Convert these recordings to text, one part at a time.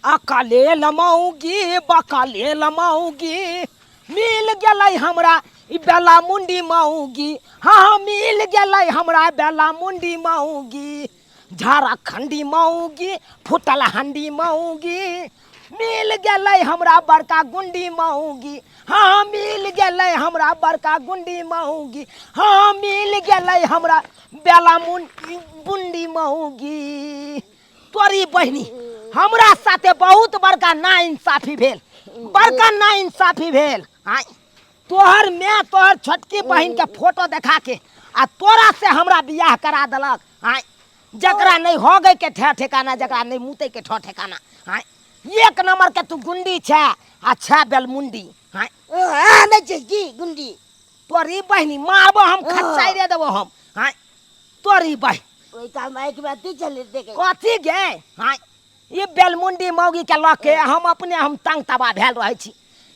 अकाले लमाऊगी बकाले लमाऊगी मिल गलै हमरा ई बेला मुंडी माऊगी। हाँ मिल गलै हमरा बेला मुंडी माऊगी। झारा खंडी माऊगी फुटल हंडी माऊगी। मिल गलै हमरा बड़का गुंडी माऊगी। हाँ मिल गलै हमरा बड़का गुंडी माऊगी। हाँ मिल गलै हमरा बेला बुंडी माऊगी। तोरी बहनी हमरा साथे बहुत बड़का नाइंसाफी भेल, बड़का नाइंसाफी भेल। आय तोहर मैं तोहर छोटकी बहन के फोटो देखा के आ तोरा से हमरा बियाह करा देलक। आय जकरा नहीं हो गई के ठे ठिकाना, जकरा नहीं मुते के ठो ठिकाना। आय एक नंबर के तू गुंडी छे आ छे बेलमुंडी। आय नहीं छे की गुंडी तोरी बहनी मारबो हम, खच्चाई रे देबो हम। आय तोरी बहन ओई का माइक बात चले देखे कथी गे। हाँ ये बेलमुंडी मौगी के लके हम तंग तबाह भेल रहे छी।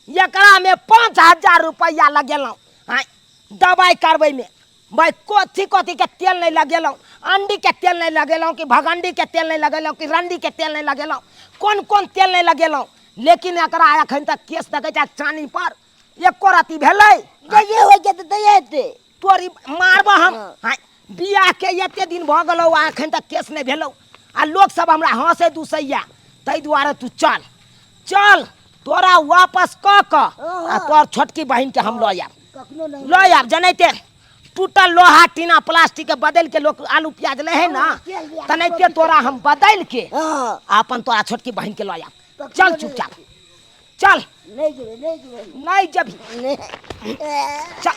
एकरा में 5000 रुपया लगेलौं। हाँ दवाई करबै में भाई कथी कथी के तेल नहीं लगेलौं, अंडी के तेल नहीं लगेलौं कि भगंडी के तेल नहीं लगेलौं कि रंडी के तेल नहीं लगेलौं, कौन कौन तेल नहीं लगेलौं। लेकिन एकरा अखन तक केस देखे जा चानी पर एको राती भेलै। जे हो के त दयते तोरी मारबो हम। हाँ बियाह के एते दिन भ गेलौ आ अखन तक केस नहीं भेलौ आ लोग सब हमरा हंसे दुसैया। तै दुआरे तू चल चल तोरा वापस क आ तोर छोटकी बहन के हम ल आब, कखनो नहीं ल आब। जनैते टूटल लोहा टीना प्लास्टिक के बदल के लोग आलू प्याज ले है ना, तनैते तोरा हम बदल के अपन तोरा छोटकी बहन के ल आब। चल चुपचाप चल। नहीं जेबे नहीं जबी चल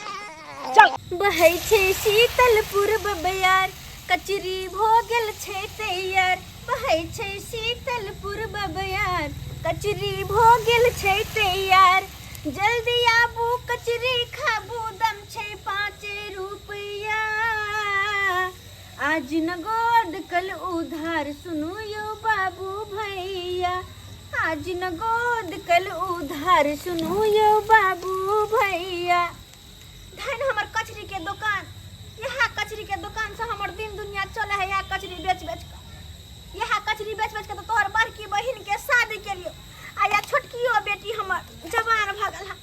चल। बहै छै शीतल पूर्व बयार कचरी भ गेल छै तैयार। बहै छै शीतल पूर्व बयार कचरी भ गेल छै तैयार। जल्दी आबू कचरी खाबू दम छै 5 रुपया। आज नगद कल उधार सुनू यो बाबू भैया। आज नगद कल उधार सुनू यो बाबू भैया। धन हमर कचरी के दुकान, यहाँ कचरी के दुकान से हमर दिन दुनिया चले है। यहाँ कचरी बेच बेच के, यहाँ कचरी बेच बेच के तो तोहर बड़की बहिन के शादी के लिए आ या छोटकियो बेटी हमर जवान भगल है,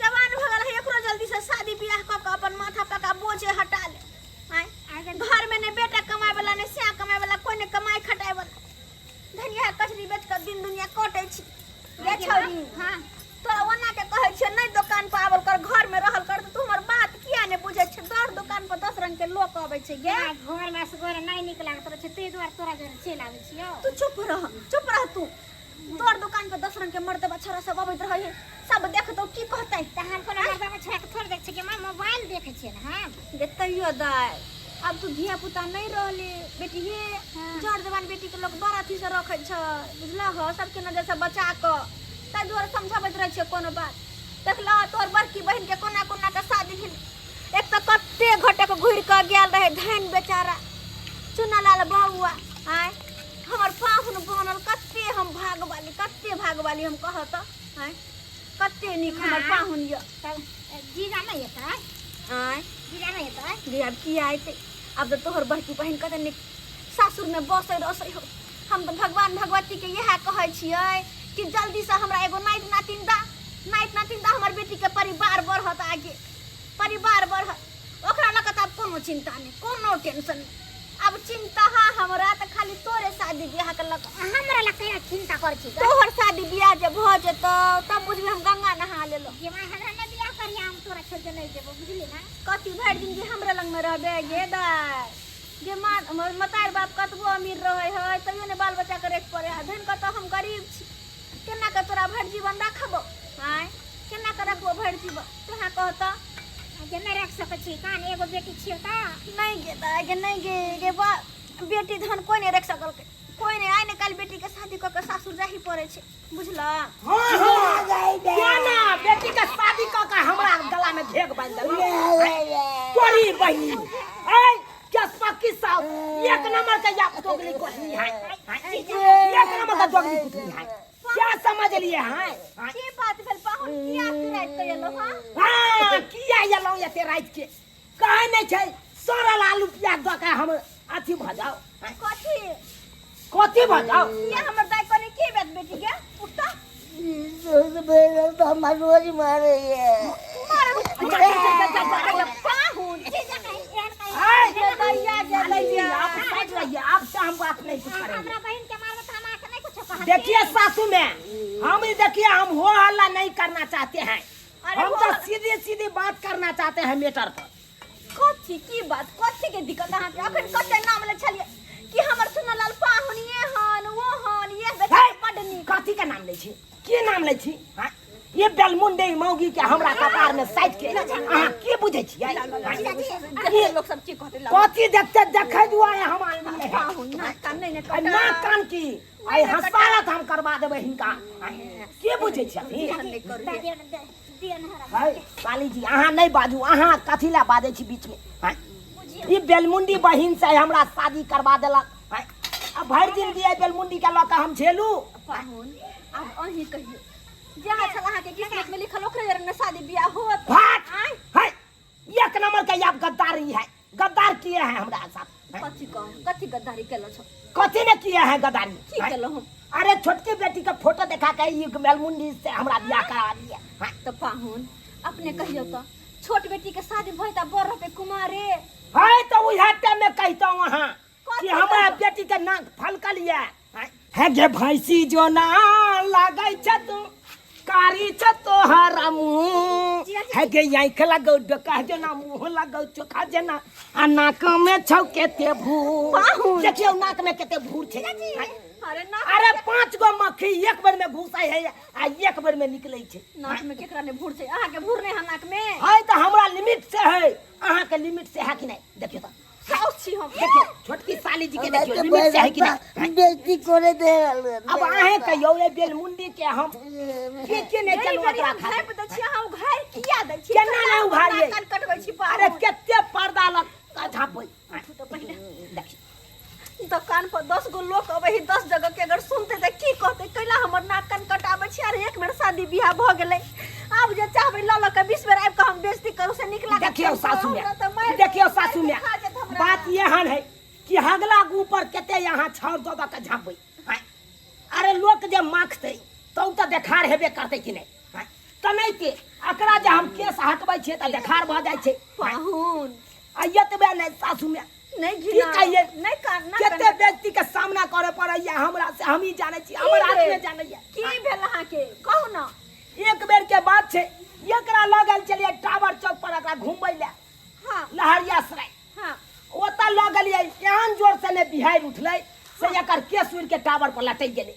जवान भगल है। एकरो जल्दी से शादी बियाह क के अपन माथा पे का बोझे हटा ले। आय घर में ने बेटा कमाए वाला ने स्या कमाए वाला, कोई ने कमाई खटाए वाला। धन यहाँ कचरी बेच के दिन दुनिया कटे छी। गे छौरी हां तोरा ओना के कहै छै नहीं दुकान पर आवल कर, घर में रहल कर। तू हमर बात किया ने बुझै छै। दर दुकान पर 10 रंग के लोग आबै छै गे। घर में से गोरे नहीं निक लागत रहे छै, ते द्वार तोरा घर चल आबै छियो। तू चुप रह तू। तोर दुकान पर 10 रंग के मर्दबा छोरा सब आबैत रहै है, सब देखतौ की कहतै। तहन कोनो मर्दबा छोरा के थोड़ देख छै कि मैं मोबाइल देखे छियै ना। हां देखतैयो दाय अब तू धिया पुता नहीं रहले बेटी हे। जड़ जवान बेटी के लोग बड़ा अथी से रखै छै, बुझला हो। सबके नजर से बचा क ताइ दुआरे समझाबैत रहै छै कोनो बात। देखला तोर बड़की बहन के कोना कोना के शादी भेल। एक तो कत्ते घटे के घुर के गेल रहे धन बेचारा चुनालाल बउआ। आय हमर पाहुन बनल कत्ते हम भागवाली हम कहत। आय कत्ते निक हमर पाहुन य। जीजा नहीं है आय जीजा नहीं है रे अब की आइते। अब तो तोहर बड़की बहन कते निक सासुर में बसै रसै हो। हम तो भगवान भगवती के यह कहै छियै कि जल्दी से हमरा एगो नाइत नातिन दा हमर बेटी के परिवार बढ़त आगे, परिवार बढ़त। ओकरा लग त अब कोनो चिंता नहीं, कोनो टेंशन नहीं। अब चिंता हमरा त खाली तोरे शादी बियाह के लग। हमरा लगता है चिंता कर छी। तोहर शादी बियाह जे भ जेतो तब बुझबे हम गंगा नहा लेलो। ये मैं हमरा ने बियाह करिया हम तोरा छोड़ के नहीं जेबो, बुझली ना। कथी भर दिन जे हमरे लंग में रहबे गे दाय। जे मतार बाप कतबो अमीर रहे है तइयो ने बाल बच्चा के रेख पड़े है। धन कत हम गरीब छी, केना के तोरा भर जीवन रखबो। आय केना के रखबो भर जीवन। तोहा कहत जे नहीं रख सकै छी। कान एगो बेटी छियो त नहीं गे दाय गे नहीं गे बा बेटी धन कोई नहीं रख सकल के। कोई नहीं आइ ने काल बेटी के शादी क के सासुर जाही पड़े छै, बुझला। हां हां केना बेटी के शादी क के हमरा गला में घेग बांध देलौ। तोरी बहनी ए केस पक्की साव एक नंबर के या दोगली कोठनी है। एक नंबर का दोगली कोठनी है। क्या समझ लिए हैं? की बात भेल पाहुन किया फिराइत के एलो। हां किया एलो एते रात के कहे नहीं छै सरल आलू प्याज द के हम अथी भ जाओ। कथी कथी भ जाओ। ये हमर दाई कोनी की बात बेटी हमार रोज मारे ये पाहुन जीजा कहीं एहन कहीं आप साइड रहिए, आपसे हम बात नहीं कुछ करेंगे। हमरा बहन के मारबे त हमरा के नहीं कुछ कहा देखिए सासू में हम देखिए हम हो हल्ला नहीं करना चाहते हैं, हम तो सीधी सीधी बात करना चाहते हैं मैटर पर। कथी की बात कथी के दिक्कत अहाँ के अखन कते नाम ले छलिए कि हमर सुनलाल पाहुन ये हन वो हन ये बेटा बड नीक कथी के नाम ले छी, की नाम ले छी? हाँ? ये बेलमुंडे मौगी के हमरा कपार में साइड के अहाँ की बुझे छियै? ये लोग सब की कहते लाल कथी देखते देखे दुआ है हमारे लिए पाहुन ना कान नहीं ने ना कान की आई हसारत हम करवा देबे हिनका। की बुझे छी? दियन हरा हाय काली जी अहाँ नहीं बाजू, अहाँ कथी ला बाजै छी बीच में? हाँ? ई बेलमुंडी बहिन से हमरा शादी करवा देलक। हाँ? अब भर जिंदगी आई बेलमुंडी के लऽ के हम झेलू। पाहुन अब अही कहियो जहाँ छल अहाँ के किस्मत में लिखल ओकरे जरे न शादी बियाह होत भाट है एक नंबर के आप गद्दारी है, गद्दार किए हैं हमरा साथ। कथी कहूं कथी गद्दारी केलो छ कथी ने किए हैं गद्दारी? की केलो हम अरे छोटकी बेटी का फोटो दिखा के ये बेलमुंडी से हमरा बियाह करा दिया। हाँ? तो पाहुन अपने कहियो तो छोट बेटी के शादी भई त बड़ पे कुमारे है तो उहे टाइम में कहता हूँ वहाँ कि कथी हमारा कहता? बेटी के नाक फलकलिए है गे भैंसी जो ना लागै छ तू कारी छ तोहरा मुँह है गे आँख लगौ डोका जो ना मुँह लगौ चोखा जना आ नाक में छौ केते भूर। पाहुन। देखियो नाक में केते भूर छे। अरे ना अरे 5 गो मक्खी एक बार में घुसै है आ एक बार में निकलै छे। नाक में केकरा ने भूर छै अहाँ के भूर नहीं है नाक में है तो हमरा लिमिट से है, अहाँ के लिमिट से है कि नहीं? देखियो तो साउस छी हम देखियो छोटकी साली जी के देखियो लिमिट से है कि नहीं? बेइज्जती करे दे अब आहे कहियो ए बेलमुंडी के हम के नहीं चलू ओकरा खा घर पे द छी अहाँ उघार किया दै छी केना नहीं उघारियै? कान कटबै छी अरे पाहुन केते पर्दा लग झापै तो पहले देखियो दुकान पर 10 गो लोग अबे 10 जगह के अगर सुनते त की कहते कैला हमर नाक कान कटाबै छी अरे एक बेर शादी बियाह भ गेलै अब जे चाहबै ल के 20 बेर आब के हम बेइज्जती करू से निक लागे देखियो सासू में देखियो सासू में बात ये हन है कि हगला के ऊपर केते यहाँ छाड़ दो के झापै। अरे लोग जे माखतै तो त देखार हेबे करतै कि नहीं? त नहीं के एकरा जे हम केस हटबै छियै त देखार भ जाइ छै। पाहुन आ यतबे नहीं सासू में नहीं की घिना कहिए? नहीं कान ना केते व्यक्ति के सामना करे पड़ैया हमरा से, हम ही जाने छी, हमर आदमी जाने की भेल अहाँ के कहू ना एक बेर के बात छे एकरा लगल चलिए टावर चौक पर एकरा घुमबै ले हां लहरिया सराय हां ओता लगलिए एहन जोर से ने बिहार उठलै से एकर केस उड़ के टावर पर लटक गेलै।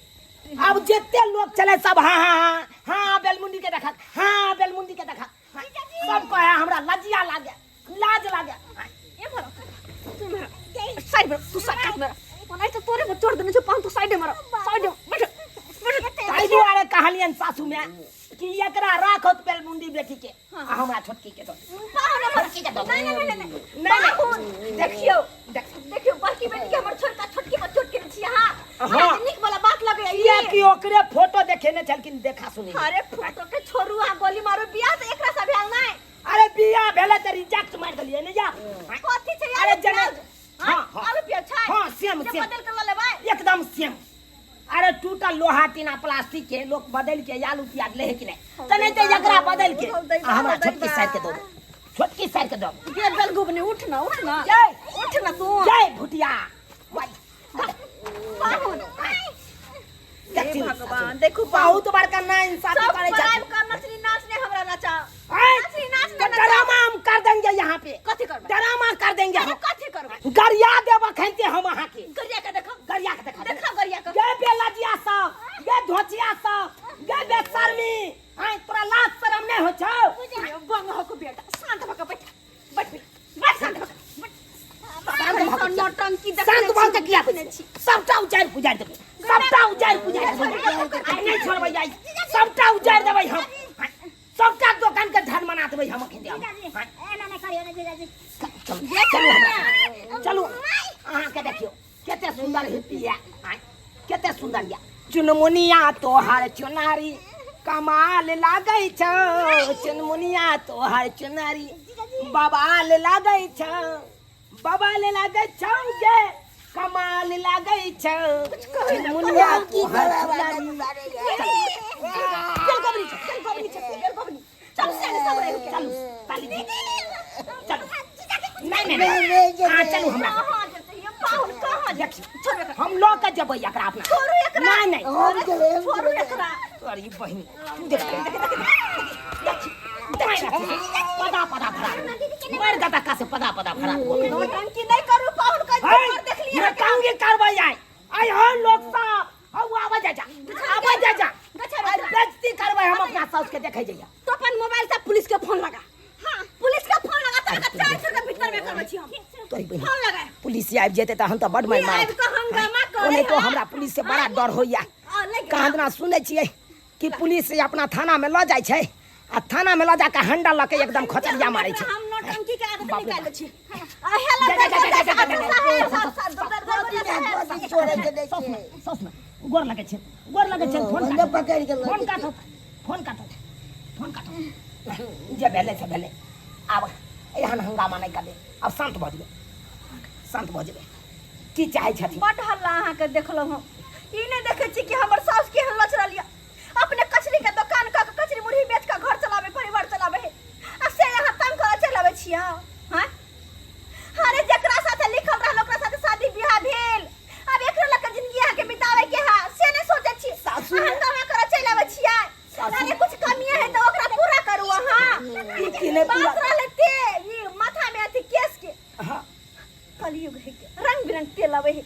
अब जेते लोग चले सब हाँ हाँ हाँ हाँ बेलमुंडी के देखा, हाँ बेलमुंडी के देखा, सब कहे हमरा लज्जा लागे लाज लागे। ये भरो तू मेरा साइड में तू साइड में नहीं तो तोरे में तोड़ देने जो पान तू साइड में मारो साइड में बैठ ताई दुआरे कहलियन सासू में कि एकरा राखत बेलमुंडी बेटी के आ हमरा छोटकी के दो। पाहुन हमर की दो नहीं पाहुन देखियो देखियो बाकी बेटी के हमर छोटका छोटकी पर चोट के छी हां हाँ। निक वाला बात लगे ये कि ओकरे फोटो देखेने छलकिन देखा सुनी। अरे फोटो के छोरू आ गोली मारो बियाह से एकरा से भेल नहीं अरे बिया भेले त रिजेक्ट मार देलिए ने जा। कथी छै यार अरे जना हां आलू प्याज छै हाँ सेम जे सेम बदल कर ले भाई एकदम सेम। अरे टूटल लोहा टीना प्लास्टिक के लोग बदल के आलू प्याज ले है कि नहीं? त नहीं तो एकरा बदल के हमरा छोटकी साइड के दो, छोटकी साइड के दो। ये दलगुबने उठ ना जय उठ ना तू जय भुटिया पाहुन देखी भगवान देखो बहुत बड़का ना इंसाफ सब करे पराइब छथि। का नचनी नाचने हमरा नचा हैं? नचनी नाचने तो ड्रामा हम कर देंगे यहाँ पे, कथी करबे ड्रामा कर देंगे हम। कथी करबे गरिया देव खैते हम अहाँ के गरिया के देखो गरिया के देखा गरिया के ये बेलजिया सब ये धोचिया सब ये बेशर्मी हैं तोरा लाज शरम नहीं हो छौ? बंग हो को बेटा शांत भक बैठ बैठ बैठ शांत भक नौटंकी शांत भाव के किया कुछ सबटा उजाड़ पुजाड़ देबै, सबटा उजाड़ पुजाड़ देबै, आई नहीं छोड़बै आई सबटा उजाड़ देबै हम, सबटा दुकान के धन बना देबै हम अखन देब। एना नहीं करियो ना जीजाजी चलू हमरा चलू अहाँ के देखियो केते सुंदर हिपिया केते सुंदर या चुनमुनिया तोहार चुनारी कमाल लागै छौ, चुनमुनिया तोहार चुनारी बवाल लागै छौ, बवाल लागै छौ गे कमाल लागै छौ, चुनमुनिया तोहार चुनारी। चल गोबरी चल गोबरी चल चलू हमरा कहाँ जेतै ये पाहुन कहाँ जेतै छोड़ एकरा हम लऽ के जेबै एकरा अपना छोड़ू एकरा नहीं नहीं हम चले छोड़ू एकरा अरे बहिनी देख पदा पदा भरा मर गदा का से पदा पदा भरा नौटंकी नहीं करू पाहुन का जोर देख लिया मैं कांगे कारवाई आई हर लोग साहब अब आवाज जा बेइज्जती करबै हम अपना सास के देखे जइया तो अपन मोबाइल से पुलिस के फोन लगा हां पुलिस के फोन लगा तो 400 के भीतर में करबै छी हम तोरी बहिनी फोन लगा पुलिस आबि जेतै त हम त बड मार आबि के हंगामा करे ओने तो हमरा पुलिस से बड़ा डर होइया कहाँ दिना सुनै छियै कि पुलिस अपना थाना में ल जाइ छै आ थाना में ल जाके हंडा ल के एकदम खचरिया मारै छै हम नौटंकी के आदत निकाल छी छोड़े के देखिए सस में गोर लगे छै फोन बंदे पकड़ के फोन काटो जे भेले से भेले आब एहन हंगामा नहीं कर दे अब शांत भ जेबै की चाहे छथि बड हल्ला अहाँ के देखलौ हम ई नहीं देखे छी कि हमर सास के हल्ला चला लिया अपने कचरी के दुकान का कचरी मुरही बेच के घर चलावे परिवार चलावे है आ से यहाँ तंग कर चलावे छिया हां अरे जकरा साथे लिखल रहल ओकरा साथे शादी बियाह भेल अब एकरो लक जिंदगी यहाँ के बितावे के है से नहीं सोचे छी सासू हंगामा कर चलावे छिया अरे कुछ कमियां है तो ओकरा पूरा करू हां ई कि नहीं पूरा बात रहते ये माथा में अथी केस के हां कलयुग है के रंग बिरंग तेल आवे है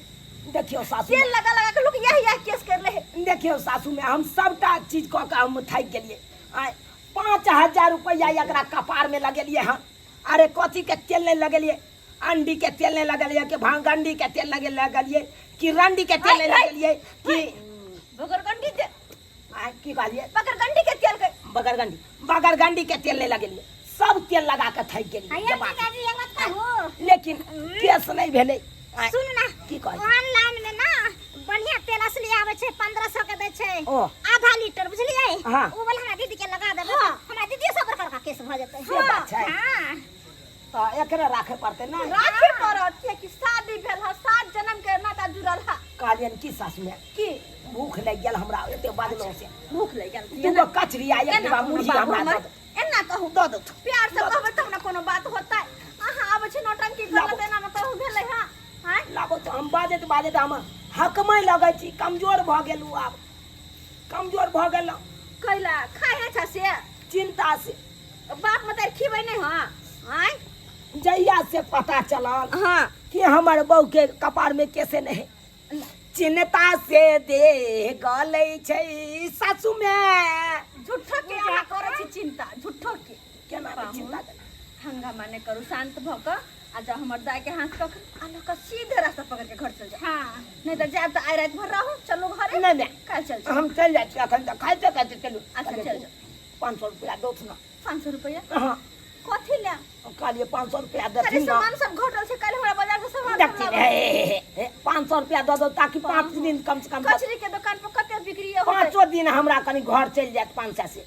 देखियो सासू तेल लगा के लोग यही केस कर ले है देखियो सासू में हम सबटा चीज कऽ के हम थाकि गेलिए 5000 रुपया एकरा कपार में लगेलिए हम अरे कथी के तेल नहीं लगेलिए अंडी के तेल नहीं लगेलिए कि भांगंडी के तेल लगेलिए कि रंडी के तेल नहीं लगेलिए कि बगरगंडी के की कहलिए बगरगंडी के तेल के बगरगंडी के तेल नहीं लगेलिए सब तेल लगा के थाकि गेलिए आइए पिताजी ये मत कहू लेकिन केस नहीं भेले सुन ना की कहलिए ऑनलाइन में ना बढ़िया तेल असली आवे छै 1500 के दै छै ओ आधा लीटर बुझलिए हाँ। ओ वाला हमरा दीदी के लगा देबै हमरा दीदी सब प्रकार का केस भ जेतै से बात छै हां तो एकरे राखे पड़ते ना राखी पड़त है कि शादी भेल है 7 जन्म के नाता जुड़ल है कहलियन की सासू में की भूख लग गेल हमरा एते बादलों से भूख लग गेल दूगो कचरी आ एक डिब्बा मुर्गी हमरा दे दो। एना कहू दो दो प्यार से कहबै तब ना कोनो बात होतै अहाँ आबै छै नौटंकी कर देना न कहू भेलै हां हां लाबो तो हम बाजत हम हकमै लगै छी कमजोर भ गेलू आब कमजोर भ गेलौ कैला खाए छ से चिंता से बाप मत खीबै नहीं हां हां जहिया से पता चलल हां कि हमर बहू के कपार में कैसे नहीं चिंता से दे गलै छै सासू में झूठो के अहाँ करै छी चिंता झूठो के केना के चिंता करे? हंगामा नहीं करू शांत भ क आ जा हमर दाय के हाथ पकड़ आ ल क सीधे रास्ता पकड़ के घर चल जा हां नहीं तो जाब तो आइ रात भर रहू चलो घरे नहीं नहीं कल चल जा हम चल जाइ छी अखन तक खाइते चलू अच्छा चल जा 500 रुपया दो ना 500 रुपया हां कथी ले कहलिए 500 रुपया अरे देथिन ना सामान सब घटल छै कल हमरा बाजार से सामान देखती सब लाबो। 500 रुपया दो दो ताकि 5 दिन कम से कम कचरी के दुकान पर कते बिक्री होतै 5 दिन हमरा कनी घर चल जात 500 से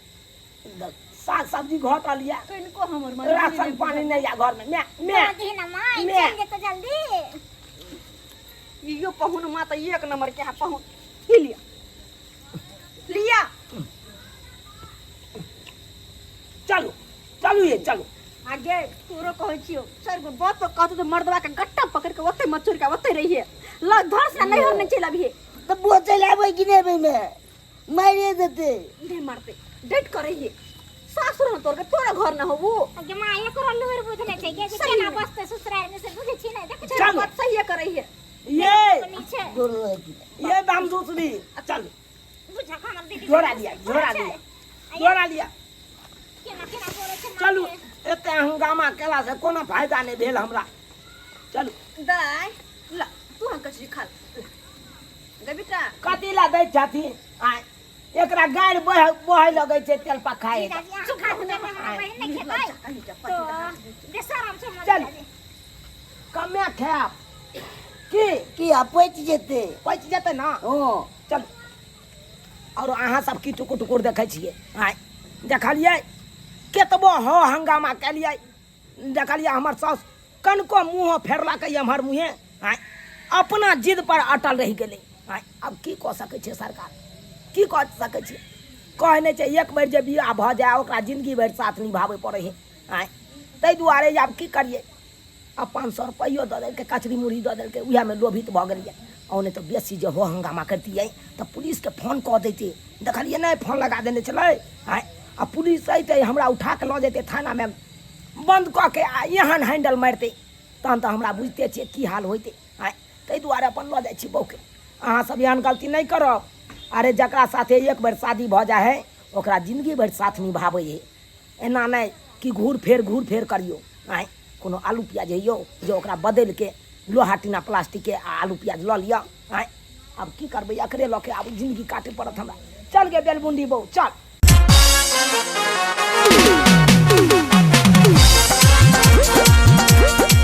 साग सब्जी घटल लिया कनिको हमर मन राशन पानी नहीं या घर में मैं दी ना मां मैं चल जेतो जल्दी इयो पहुन मा त एक नंबर के यहाँ पहुन ही लिया चलू ये चलू आगे तोरो कहै छियो सर गो बात तो कहतो तो मर्दवा के गट्टा पकड़ के ओते मचुर के ओते रहिए ल धर से नहीं होने चल अभी तो वो चलावे कि नहीं में मारिए देते दे मारते डेट करइए सासुर तोर के तोरा घर न होबू अगे मां ये करो लूर बुझले छै के सही केना में। बसते ससुराल में से बुझे छी ना देख चलो। बात सही करइए ये नीचे गोरो है कि ये दाम दूसरी चल बुझा हमर दीदी जोड़ा लिया केना केना बोले छै चलू एते हंगामा केला से कोनो फायदा नहीं भेल हमरा चलू दाय ला तू हम कचरी खा गे बेटा कथी ला दै छथि आ एकरा गाड़ बहै लगै छै तेल पर खाए दादी आ खा दे बहिन नहीं खेबै कहीं जा तो बेसरम छै मन चल कमे खाब कि अपच जेते पच जेतै ना ओ चल और अहाँ सब की टुकुर टुकुर देखै छियै आय देखलियै केतबो हो हंगामा केलियै देखलियै हमर सास कनको मुँह फेरलकै एम्हर मुँहे आय अपना जिद पर अटल रहि गेलै आय अब की कऽ सकै छै सरकार की कऽ सकै छै कहै नहि छै एक बेर जे बियाह भऽ जाए ओकरा जिंदगी भरि साथ निभाबै पड़ै है आय ताहि दुआरे आब की करियै आ 500 रुपयो दऽ देलकै कचरी मुरही दऽ देलकै उएहमे लोभित भऽ गेलियै और नहीं तो बेसी जो हो हंगामा करती तो पुलिस के फोन कह देते देखलिए नहीं फोन लगा देने चले आए आ पुलिस अते हमरा उठा के लऽ जेते थाना में बंद कऽ के आ यहाँ हैंडल मारते तहन तो हमरा बुझते छियै की हाल होते आए ताहि दुआरे अपन लऽ जाइ छी बौके अहाँ सब एहन गलती नहीं करब अरे जकरा साथे एक बेर शादी भऽ जाइ है ओकरा जिंदगी भरि साथ निभाबै है एना नहीं कि घूर फेर करियो आए कोनो आलू प्याज है जो ओकरा बदल के लोहा टीना प्लास्टिक के आलू प्याज लऽ लिया आए अब की करबै एकरे लऽ के आब जिंदगी काटे पड़त हमरा चल गे बेलबुंडी बहू चल